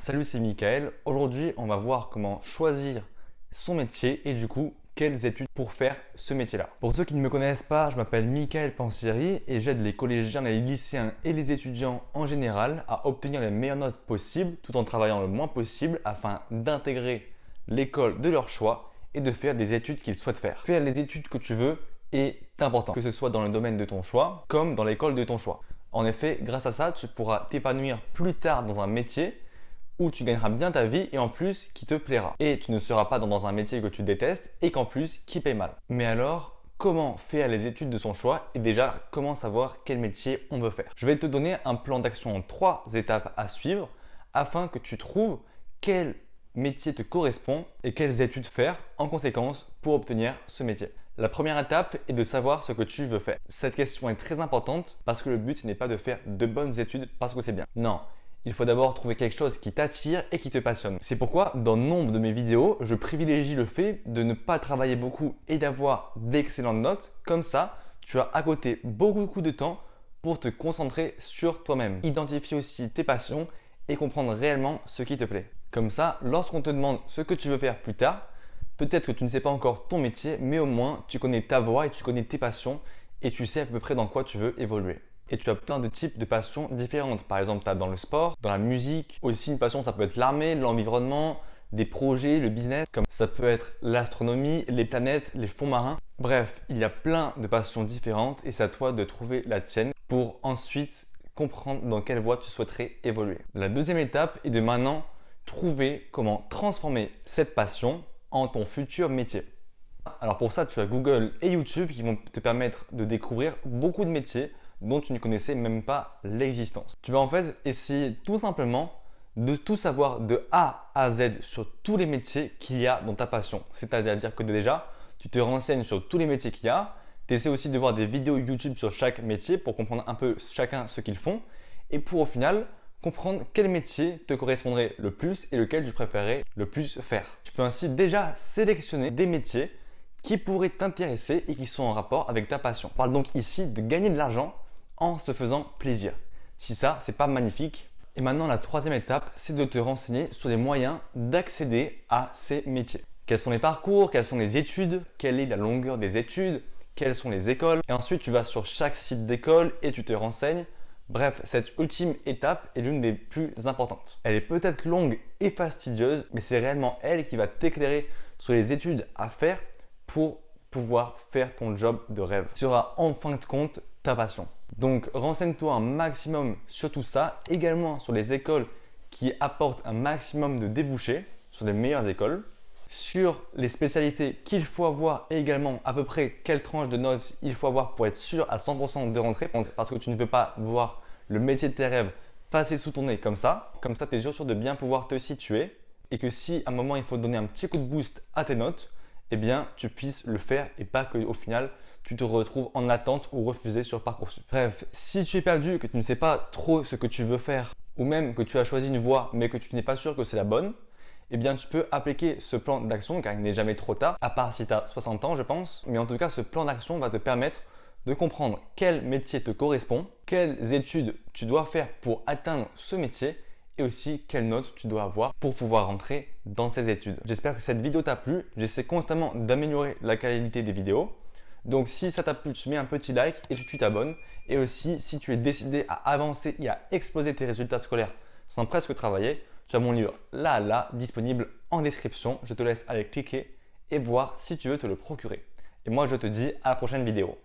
Salut, c'est Mickaël. Aujourd'hui, on va voir comment choisir son métier et du coup, quelles études pour faire ce métier-là. Pour ceux qui ne me connaissent pas, je m'appelle Mickaël Pansiri et j'aide les collégiens, les lycéens et les étudiants en général à obtenir les meilleures notes possibles tout en travaillant le moins possible afin d'intégrer l'école de leur choix et de faire des études qu'ils souhaitent faire. Faire les études que tu veux est important, que ce soit dans le domaine de ton choix comme dans l'école de ton choix. En effet, grâce à ça, tu pourras t'épanouir plus tard dans un métier où tu gagneras bien ta vie et en plus qui te plaira. Et tu ne seras pas dans un métier que tu détestes et qu'en plus qui paye mal. Mais alors, comment faire les études de son choix et déjà comment savoir quel métier on veut faire? Je vais te donner un plan d'action en 3 étapes à suivre afin que tu trouves quel métier te correspond et quelles études faire en conséquence pour obtenir ce métier. La première étape est de savoir ce que tu veux faire. Cette question est très importante parce que le but n'est pas de faire de bonnes études parce que c'est bien. Non, il faut d'abord trouver quelque chose qui t'attire et qui te passionne. C'est pourquoi dans nombre de mes vidéos, je privilégie le fait de ne pas travailler beaucoup et d'avoir d'excellentes notes. Comme ça, tu as à côté beaucoup de temps pour te concentrer sur toi-même. Identifier aussi tes passions et comprendre réellement ce qui te plaît. Comme ça, lorsqu'on te demande ce que tu veux faire plus tard, peut-être que tu ne sais pas encore ton métier, mais au moins tu connais ta voie et tu connais tes passions et tu sais à peu près dans quoi tu veux évoluer. Et tu as plein de types de passions différentes. Par exemple, tu as dans le sport, dans la musique. Aussi, une passion, ça peut être l'armée, l'environnement, des projets, le business. Comme ça peut être l'astronomie, les planètes, les fonds marins. Bref, il y a plein de passions différentes et c'est à toi de trouver la tienne pour ensuite comprendre dans quelle voie tu souhaiterais évoluer. La deuxième étape est de maintenant trouver comment transformer cette passion en ton futur métier. Alors pour ça, tu as Google et YouTube qui vont te permettre de découvrir beaucoup de métiers dont tu ne connaissais même pas l'existence. Tu vas en fait essayer tout simplement de tout savoir de A à Z sur tous les métiers qu'il y a dans ta passion. C'est-à-dire que déjà, tu te renseignes sur tous les métiers qu'il y a, tu essaies aussi de voir des vidéos YouTube sur chaque métier pour comprendre un peu chacun ce qu'ils font et pour au final comprendre quel métier te correspondrait le plus et lequel tu préférerais le plus faire. Tu peux ainsi déjà sélectionner des métiers qui pourraient t'intéresser et qui sont en rapport avec ta passion. On parle donc ici de gagner de l'argent en se faisant plaisir. Si ça, c'est pas magnifique. Et maintenant, la troisième étape, c'est de te renseigner sur les moyens d'accéder à ces métiers. Quels sont les parcours, quelles sont les études, quelle est la longueur des études, quelles sont les écoles. Et ensuite, tu vas sur chaque site d'école et tu te renseignes. Bref, cette ultime étape est l'une des plus importantes. Elle est peut-être longue et fastidieuse, mais c'est réellement elle qui va t'éclairer sur les études à faire pour pouvoir faire ton job de rêve. Ce sera en fin de compte ta passion. Donc renseigne-toi un maximum sur tout ça, également sur les écoles qui apportent un maximum de débouchés, sur les meilleures écoles, sur les spécialités qu'il faut avoir et également à peu près quelle tranche de notes il faut avoir pour être sûr à 100% de rentrer parce que tu ne veux pas voir le métier de tes rêves passer sous ton nez comme ça. Comme ça, tu es sûr de bien pouvoir te situer et que si à un moment il faut donner un petit coup de boost à tes notes, eh bien tu puisses le faire et pas qu'au final tu te retrouves en attente ou refusé sur Parcoursup. Bref, si tu es perdu, que tu ne sais pas trop ce que tu veux faire ou même que tu as choisi une voie mais que tu n'es pas sûr que c'est la bonne, eh bien tu peux appliquer ce plan d'action car il n'est jamais trop tard, à part si tu as 60 ans je pense. Mais en tout cas, ce plan d'action va te permettre de comprendre quel métier te correspond, quelles études tu dois faire pour atteindre ce métier et aussi quelles notes tu dois avoir pour pouvoir rentrer dans ces études. J'espère que cette vidéo t'a plu. J'essaie constamment d'améliorer la qualité des vidéos. Donc si ça t'a plu, tu mets un petit like et tu t'abonnes. Et aussi, si tu es décidé à avancer et à exploser tes résultats scolaires sans presque travailler, tu as mon livre là disponible en description. Je te laisse aller cliquer et voir si tu veux te le procurer. Et moi, je te dis à la prochaine vidéo.